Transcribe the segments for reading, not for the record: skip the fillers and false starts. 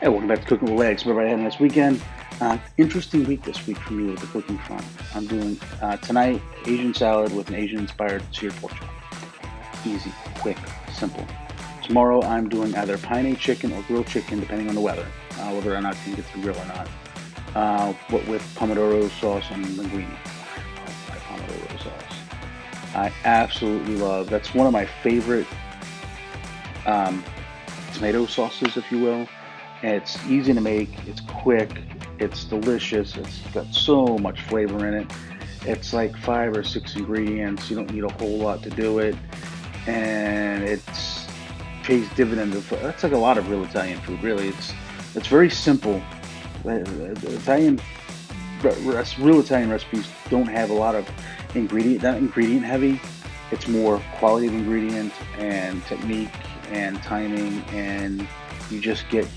Hey, welcome back to Cooking with Legs. Everybody had a nice weekend. Interesting week this week for me with the cooking front. I'm doing tonight Asian salad with an Asian-inspired seared pork chop. Easy, quick, simple. Tomorrow I'm doing either penne chicken or grilled chicken, depending on the weather, whether or not I can get to the grill or not. But with pomodoro sauce and linguine. I love my pomodoro sauce. I absolutely love. That's one of my favorite tomato sauces, if you will. And it's easy to make, it's quick, it's delicious, it's got so much flavor in it. It's like 5 or 6 ingredients, you don't need a whole lot to do it, and it pays dividends. That's like a lot of real Italian food, really. It's very simple. Italian real Italian recipes don't have a lot of not ingredient heavy. It's more quality of ingredient and technique and timing, and you just get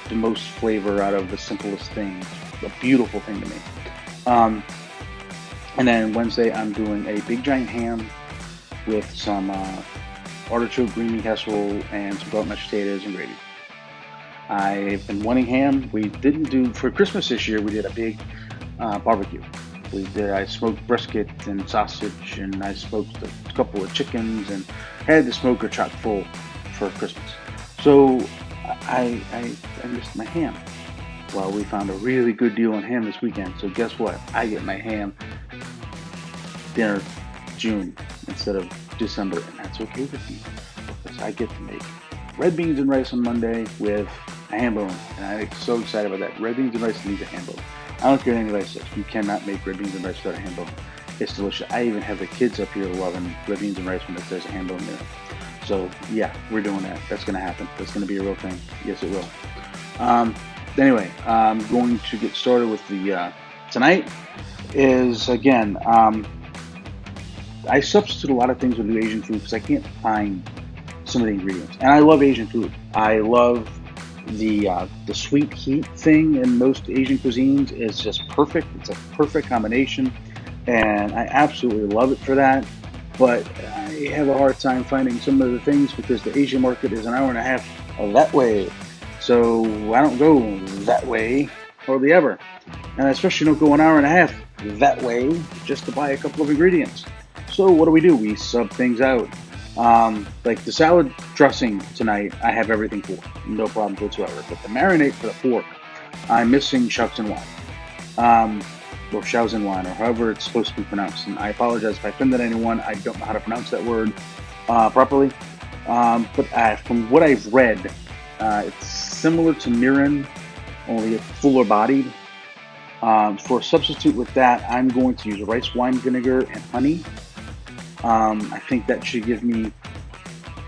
the most flavor out of the simplest things. A beautiful thing to me. And then Wednesday I'm doing a big giant ham with some artichoke green bean casserole and some garlic mashed potatoes and gravy. I've been wanting ham. We didn't do for Christmas this year. We did a big barbecue. I smoked brisket and sausage, and I smoked a couple of chickens, and had the smoker chock full for Christmas. So I missed my ham. Well, we found a really good deal on ham this weekend. So guess what? I get my ham dinner June instead of December, and that's okay with me because I get to make red beans and rice on Monday with a ham bone, and I'm so excited about that. Red beans and rice needs a ham bone. I don't care what anybody says. You cannot make red beans and rice without a ham bone. It's delicious. I even have the kids up here loving red beans and rice when there's a ham bone there. So yeah, we're doing that. That's going to happen. That's going to be a real thing. Yes, it will. Anyway, I'm going to get started with the tonight. Is again, I substitute a lot of things with new Asian food because I can't find some of the ingredients, and I love Asian food. I love the sweet heat thing in most Asian cuisines is just perfect. It's a perfect combination, and I absolutely love it for that. But I have a hard time finding some of the things because the Asian market is an hour and a half that way. So I don't go that way hardly ever. And I especially don't go an hour and a half that way just to buy a couple of ingredients. So what do? We sub things out. Like the salad dressing tonight, I have everything for. No problems whatsoever. But the marinade for the pork, I'm missing shucks and wine. Or Shaoxin, or however it's supposed to be pronounced. And I apologize if I offended anyone. I don't know how to pronounce that word properly. But from what I've read, it's similar to mirin, only it's fuller bodied. For a substitute with that, I'm going to use rice wine vinegar and honey. I think that should give me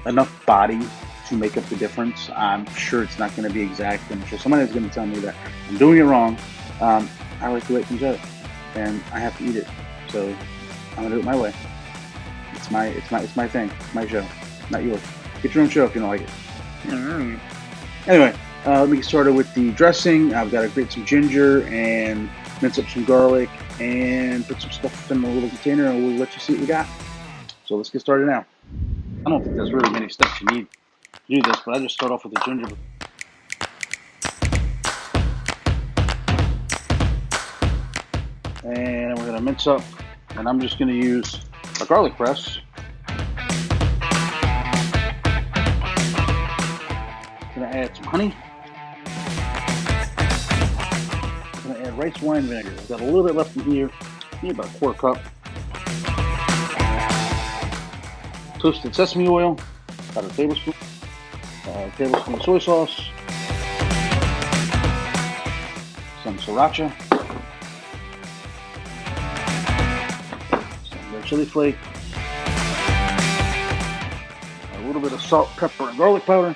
enough body to make up the difference. I'm sure it's not going to be exact. I'm sure somebody's going to tell me that I'm doing it wrong. I like the way it comes out, and I have to eat it. So I'm gonna do it my way. It's my thing, my show, not yours. Get your own show if you don't like it. Anyway, let me get started with the dressing. I've got to grate some ginger and mince up some garlic and put some stuff in a little container, and we'll let you see what we got. So let's get started now. I don't think there's really many steps you need to do this, but I just start off with the ginger. And we're going to mince up, and I'm just going to use a garlic press. I'm going to add some honey. I'm going to add rice wine vinegar. I've got a little bit left in here. I need about a quarter cup. Toasted sesame oil, about a tablespoon. A tablespoon of soy sauce. Some sriracha. Chili flake, a little bit of salt, pepper, and garlic powder.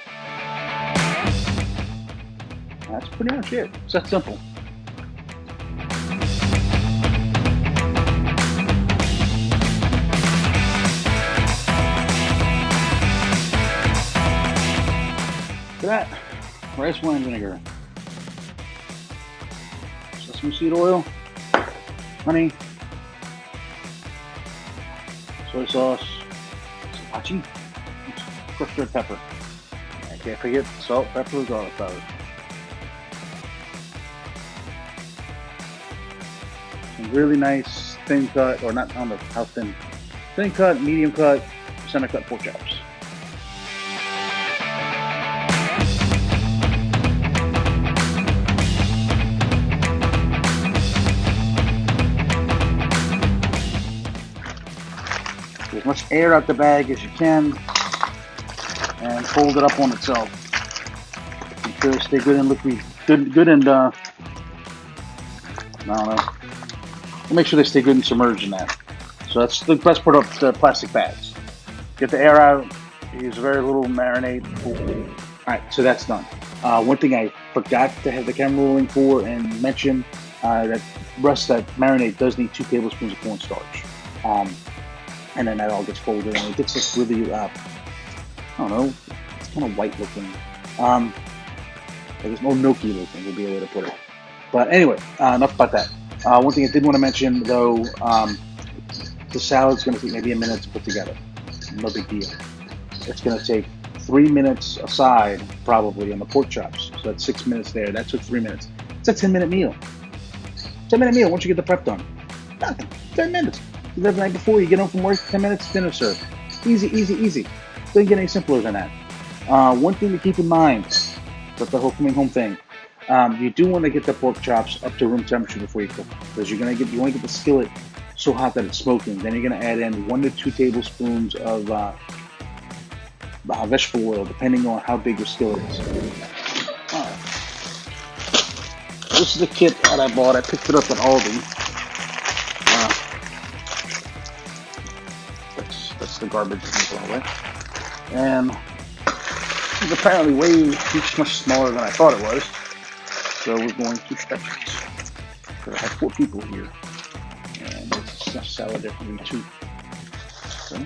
That's pretty much it. It's that simple. Look at that. Rice wine vinegar, sesame seed oil, honey, soy sauce, sriracha, crushed red pepper. I can't forget salt, pepper, garlic powder. really nice thin cut, or not, I don't know how thin, thin cut, medium cut, center cut pork chops. Get as much air out the bag as you can, and fold it up on itself. Make sure they stay good and liquidy, good and I don't know. We'll make sure they stay good and submerged in that. So that's the best part of the plastic bags. Get the air out. Use very little marinade. All right, so that's done. One thing I forgot to have the camera rolling for and mention that marinade does need 2 tablespoons of cornstarch. And then that all gets folded and it gets this really, I don't know, it's kind of white looking. It's more milky looking would be a way to put it. But anyway, enough about that. One thing I did want to mention though, the salad's going to take maybe a minute to put together. No big deal. It's going to take 3 minutes aside probably on the pork chops. So that's 6 minutes there. That took 3 minutes. It's a 10-minute meal. 10-minute meal once you get the prep done. Nothing. 10 minutes. You live the night before, you get home from work, 10 minutes, dinner served. Easy, easy, easy. Doesn't get any simpler than that. One thing to keep in mind with the whole coming home thing, you do want to get the pork chops up to room temperature before you cook, because you want to get the skillet so hot that it's smoking. Then you're going to add in 1 to 2 tablespoons of vegetable oil, depending on how big your skillet is. This is the kit that I bought. I picked it up at Aldi. That's the garbage that can go away. And it's apparently much smaller than I thought it was. So we're going to stretch it. Because I have 4 people here. And it's salad there for me too. So,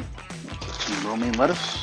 some romaine lettuce.